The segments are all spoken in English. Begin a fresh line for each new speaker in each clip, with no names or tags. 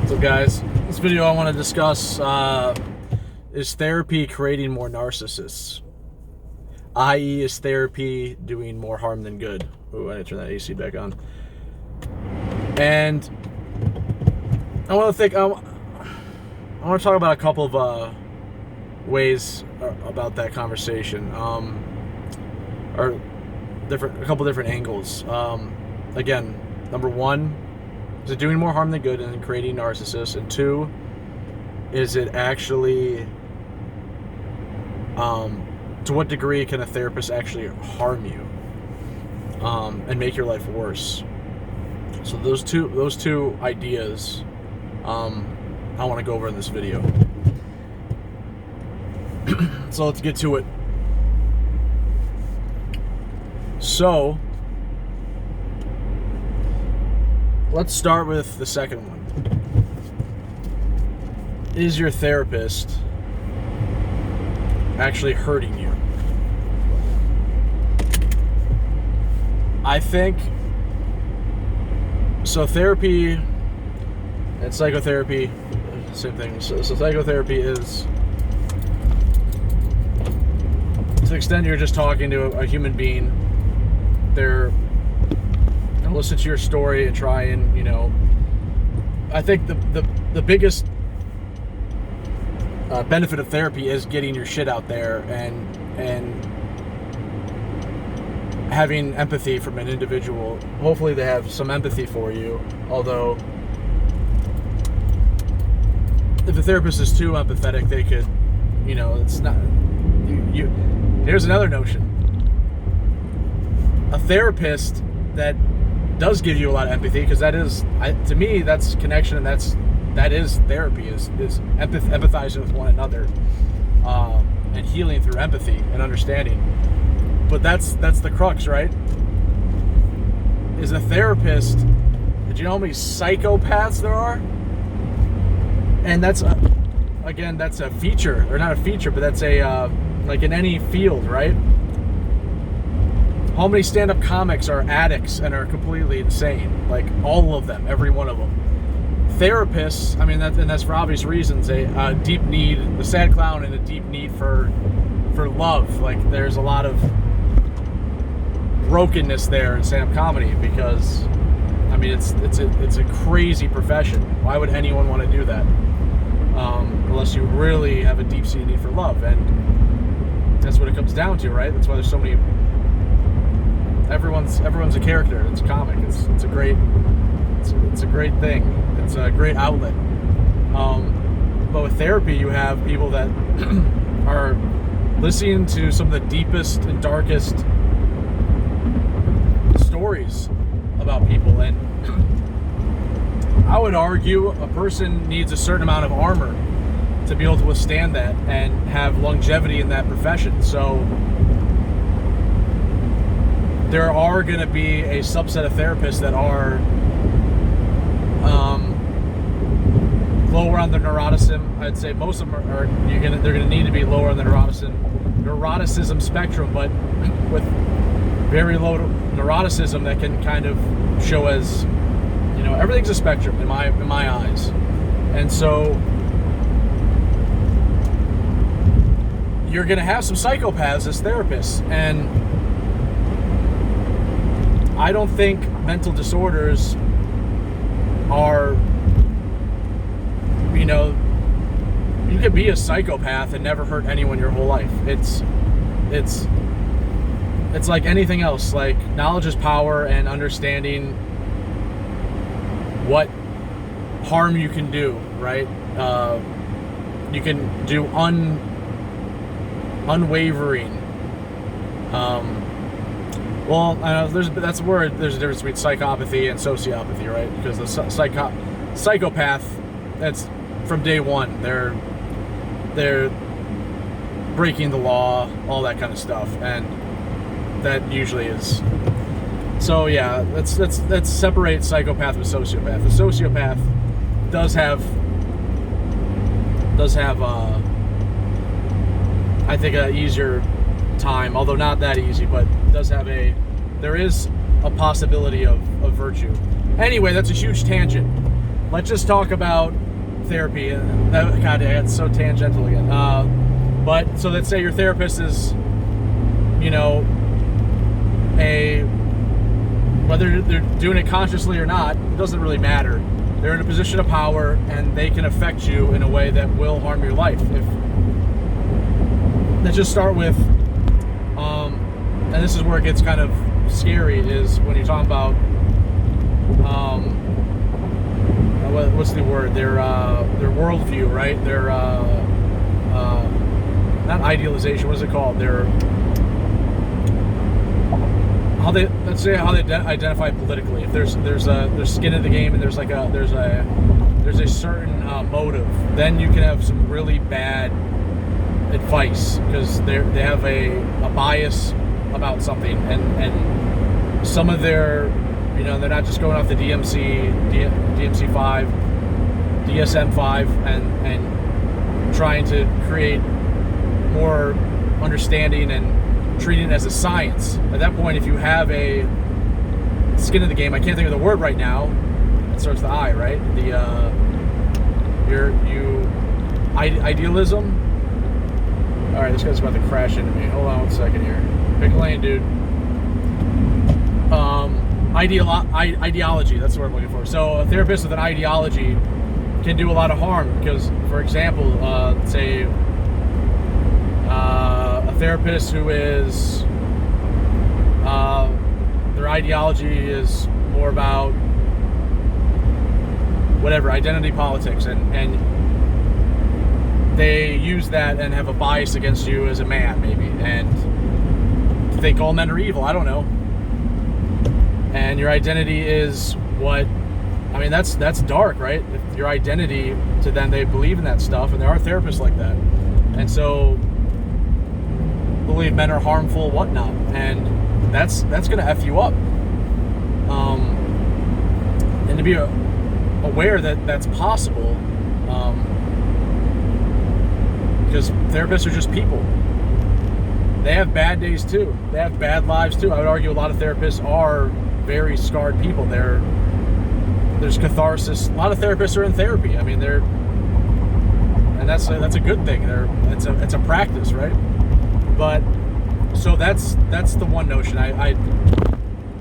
So guys, this video I want to discuss is therapy creating more narcissists? I.e. is therapy doing more harm than good? Ooh, I need to turn that AC back on. And I want to talk about a couple of ways about that conversation, or a couple different angles. Again, number one, is it doing more harm than good and creating narcissists? And two, is it actually, to what degree can a therapist actually harm you and make your life worse? So those two ideas I want to go over in this video. So let's get to it. So let's start with the second one. Is your therapist actually hurting you? I think so. Therapy and psychotherapy, same thing. So psychotherapy is, to the extent you're just talking to a human being, they're gonna listen to your story and try and, I think the biggest benefit of therapy is getting your shit out there and having empathy from an individual. Hopefully they have some empathy for you, although if the therapist is too empathetic, they could, it's not, here's another notion. A therapist that does give you a lot of empathy, because that is, to me, that's connection, and that is therapy, is empathizing with one another, and healing through empathy and understanding. But that's the crux, right? Is a therapist, did you know how many psychopaths there are? And that's a feature, or not a feature, but that's a like in any field, right? How many stand-up comics are addicts and are completely insane? Like all of them, every one of them. Therapists, and that's for obvious reasons. A deep need, the sad clown, and a deep need for love. Like there's a lot of brokenness there in stand-up comedy, because it's a crazy profession. Why would anyone want to do that? Unless you really have a deep-seated need for love, and that's what it comes down to, right? That's why there's so many. Everyone's a character. It's a comic. It's a great thing. It's a great outlet. But with therapy, you have people that are listening to some of the deepest and darkest stories about people, and I would argue a person needs a certain amount of armor to be able to withstand that and have longevity in that profession. So there are going to be a subset of therapists that are lower on the neuroticism. I'd say most of them they're going to need to be lower on the neuroticism spectrum, but with very low neuroticism that can kind of show as, everything's a spectrum in my eyes. And so you're going to have some psychopaths as therapists, and I don't think mental disorders are, you could be a psychopath and never hurt anyone your whole life. It's like anything else. Like, knowledge is power, and understanding what harm you can do, right? You can do unwavering. That's a word. There's a difference between psychopathy and sociopathy, right? Because the psychopath, that's from day one. They're breaking the law, all that kind of stuff, and that usually is. So yeah, let's separate psychopath with sociopath. The sociopath does have I think an easier time, although not that easy, but there is a possibility of virtue. Anyway, that's a huge tangent. let's just talk about therapy. God, it's so tangential again. But so let's say your therapist is, whether they're doing it consciously or not, it doesn't really matter. They're in a position of power, and they can affect you in a way that will harm your life. Let's just start with, and this is where it gets kind of scary, is when you're talking about, what's the word? Their worldview, right? Their not idealization. What is it called? Let's say how they identify politically. If there's skin in the game, and there's a certain motive, then you can have some really bad advice because they have a bias about something, and some of their, they're not just going off the DMC5, DSM-5, and trying to create more understanding and treating it as a science. At that point, if you have a skin in the game, I can't think of the word right now. It starts with the I, right? Idealism. All right, this guy's about to crash into me. Hold on one second here. Pick a lane, dude. Ideology. That's the word I'm looking for. So a therapist with an ideology can do a lot of harm because, for example, say a therapist who is their ideology is more about whatever, identity politics, and they use that and have a bias against you as a man, maybe, and think all men are evil. I don't know. And your identity is what, I mean, that's dark, right? If your identity to them, they believe in that stuff, and there are therapists like that, and so believe men are harmful, whatnot, and that's gonna F you up. And to be aware that that's possible, because therapists are just people. They have bad days too. They have bad lives too. I would argue a lot of therapists are very scarred people. There's catharsis. A lot of therapists are in therapy. I mean, and that's a good thing. It's a practice, right? But so that's the one notion. I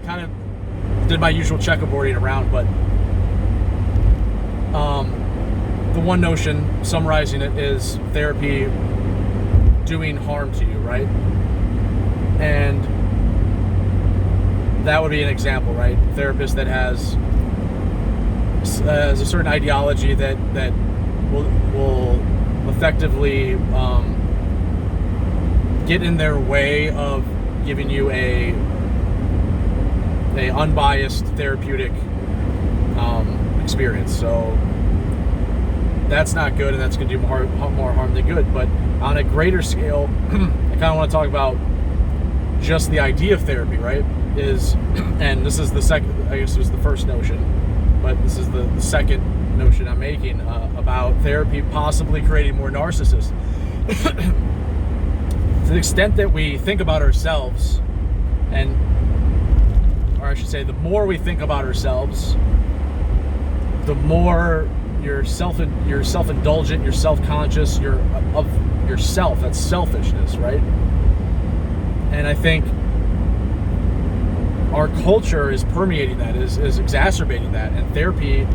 kind of did my usual checkerboarding around, but the one notion, summarizing it, is therapy doing harm to you, right? And that would be an example, right? A therapist that has a certain ideology that will effectively get in their way of giving you a unbiased therapeutic experience. So that's not good, and that's going to do more harm than good. But on a greater scale, I kind of want to talk about just the idea of therapy, right? And this is the second, I guess it was the first notion, but this is the second notion I'm making about therapy possibly creating more narcissists. To the extent that we think about ourselves, or I should say, the more we think about ourselves, the more you're self-indulgent, you're self-conscious, you're of yourself. That's selfishness, right? And I think our culture is permeating that, is exacerbating that. And therapy,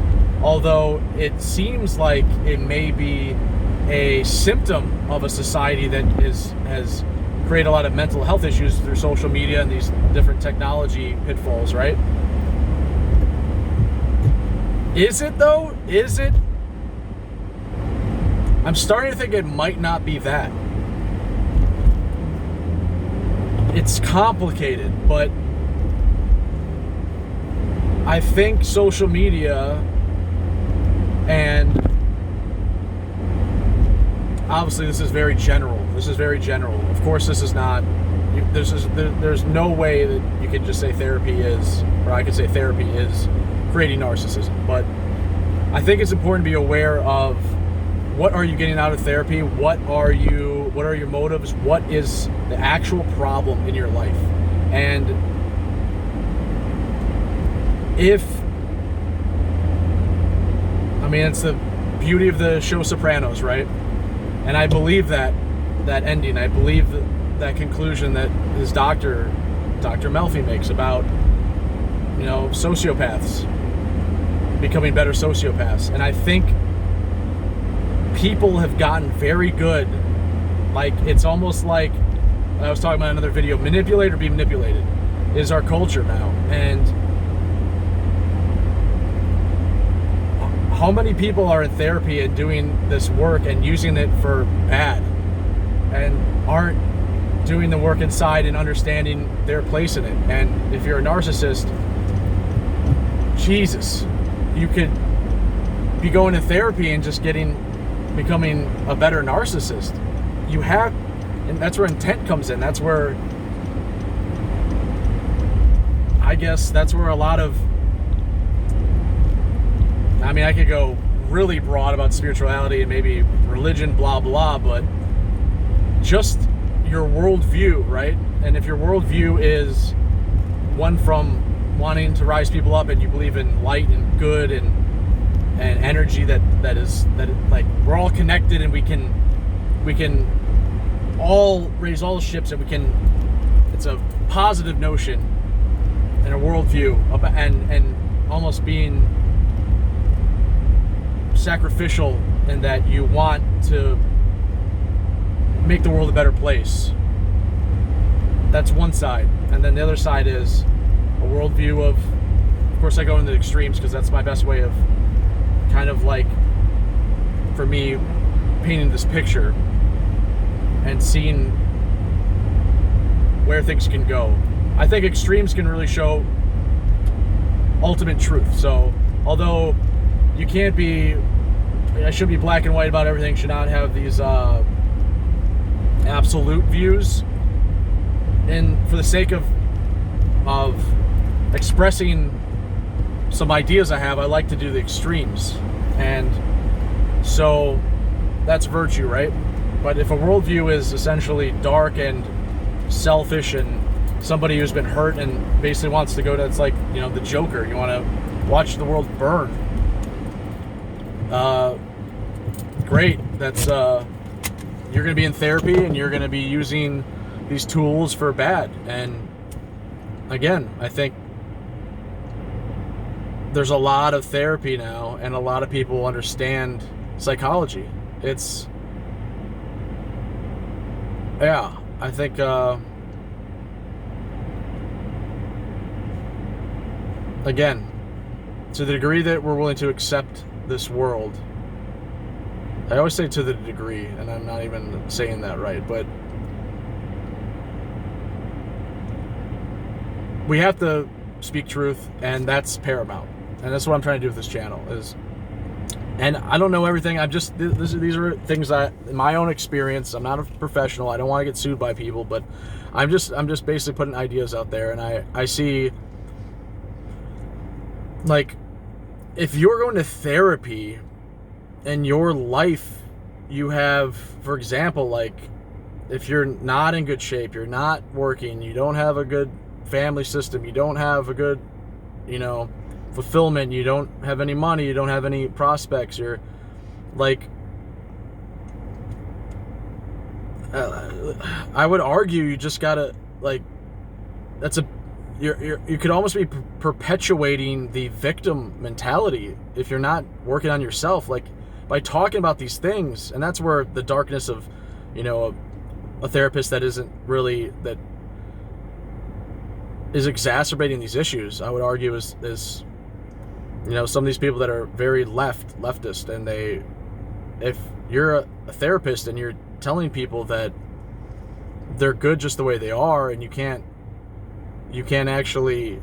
although it seems like it may be a symptom of a society that has created a lot of mental health issues through social media and these different technology pitfalls, right? Is it though? Is it? I'm starting to think it might not be that. It's complicated, but I think social media, and obviously this is very general. Of course, this is not. There's no way that you can just say therapy is, or I could say therapy is creating narcissism. But I think it's important to be aware of what are you getting out of therapy, what are your motives, what is the actual problem in your life. And mean, it's the beauty of the show Sopranos, right? And I believe that ending. I believe that conclusion that his Dr. Melfi makes about, you know, sociopaths becoming better sociopaths. And I think people have gotten very good. Like, it's almost like I was talking about in another video, manipulate or be manipulated is our culture now. And how many people are in therapy and doing this work and using it for bad and aren't doing the work inside and understanding their place in it? And if you're a narcissist, Jesus, you could be going to therapy and just becoming a better narcissist. You have, and that's where intent comes in. That's where, I guess, that's where a lot of, I mean, I could go really broad about spirituality and maybe religion, blah, blah, but just your worldview, right? And if your worldview is one from wanting to rise people up and you believe in light and good and energy that like we're all connected and we can all raise all the ships and it's a positive notion and a worldview and almost being sacrificial in that you want to make the world a better place. That's one side. And then the other side is a worldview of course I go into the extremes because that's my best way of kind of like, for me, painting this picture and seeing where things can go. I think extremes can really show ultimate truth. So although you can't be, I should be black and white about everything, should not have these absolute views, and for the sake of expressing some ideas I have, I like to do the extremes. And so that's virtue, right? But if a worldview is essentially dark and selfish and somebody who's been hurt and basically wants to go to, it's like, you know, the Joker, you want to watch the world burn, great. That's you're going to be in therapy and you're going to be using these tools for bad. And again, I think there's a lot of therapy now and a lot of people understand psychology. It's, yeah, I think again, to the degree that we're willing to accept this world, I always say to the degree, and I'm not even saying that right, but we have to speak truth, and that's paramount. And that's what I'm trying to do with this channel is, and I don't know everything. I'm just, these are things that, in my own experience, I'm not a professional. I don't want to get sued by people, but I'm just basically putting ideas out there. And I see, like, if you're going to therapy in your life, you have, for example, like, if you're not in good shape, you're not working, you don't have a good family system, you don't have a good, you know, fulfillment, you don't have any money, you don't have any prospects, you're like, I would argue you just gotta, like, that's a, you could almost be perpetuating the victim mentality if you're not working on yourself, like, by talking about these things. And that's where the darkness of, you know, a therapist that isn't really, that is exacerbating these issues, I would argue is you know, some of these people that are very leftist, and they, if you're a therapist and you're telling people that they're good just the way they are, and you can't actually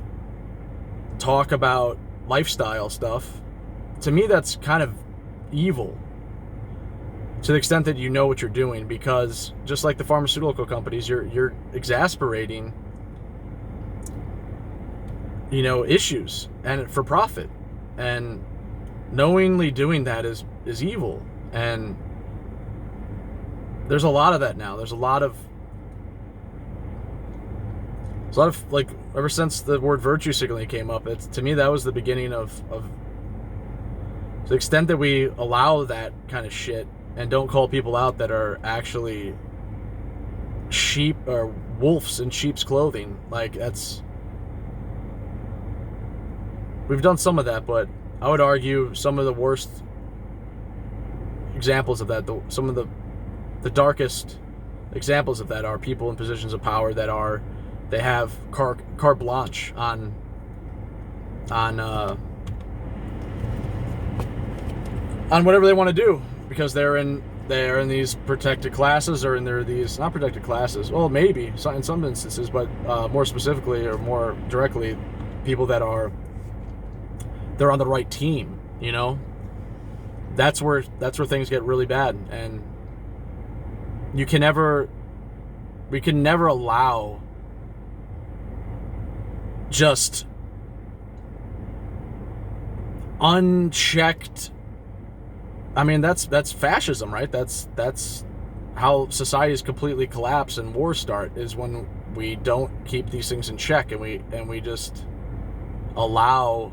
talk about lifestyle stuff, to me that's kind of evil, to the extent that you know what you're doing, because just like the pharmaceutical companies, you're exasperating, you know, issues and for profit, and knowingly doing that is evil. And there's a lot of that now. There's a lot of like, ever since the word virtue signaling came up, it's, to me, that was the beginning of the extent that we allow that kind of shit and don't call people out that are actually sheep or wolves in sheep's clothing, like we've done some of that, but I would argue some of the worst examples of that, some of the darkest examples of that are people in positions of power they have carte blanche on whatever they want to do, because they're in these protected classes, or in these not protected classes. Well, maybe in some instances, but more specifically or more directly, people that they're on the right team. You know, that's where things get really bad, and we can never allow just unchecked. I mean, that's fascism, right? That's how societies completely collapse and wars start, is when we don't keep these things in check, and we just allow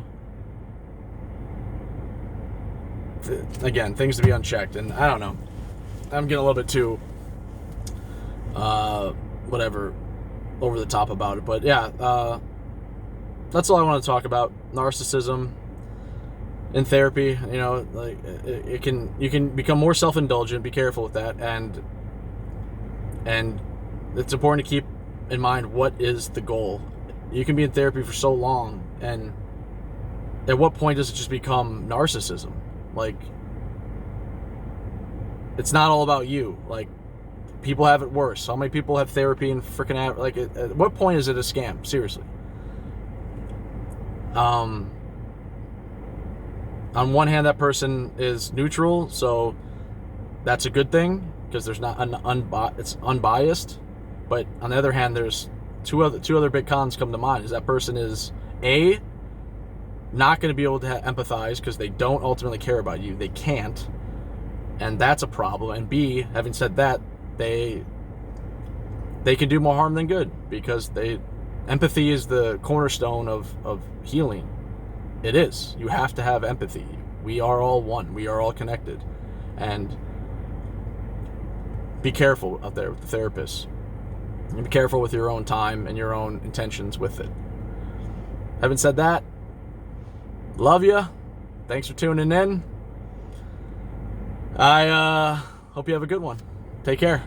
things to be unchecked. And I don't know, I'm getting a little bit too whatever over the top about it, but yeah, that's all I want to talk about. Narcissism in therapy, you know, like you can become more self-indulgent. Be careful with that, and it's important to keep in mind what is the goal. You can be in therapy for so long, and at what point does it just become narcissism? Like, it's not all about you. Like, people have it worse. How many people have therapy and freaking like? At what point is it a scam? Seriously. On one hand, that person is neutral, so that's a good thing, because there's not it's unbiased. But on the other hand, there's two other big cons come to mind. Is that person is A, not going to be able to empathize because they don't ultimately care about you. They can't, and that's a problem. And B, having said that, they can do more harm than good, because empathy is the cornerstone of healing. It is. You have to have empathy. We are all one. We are all connected. And be careful out there with the therapists. And be careful with your own time and your own intentions with it. Having said that, love you. Thanks for tuning in. I hope you have a good one. Take care.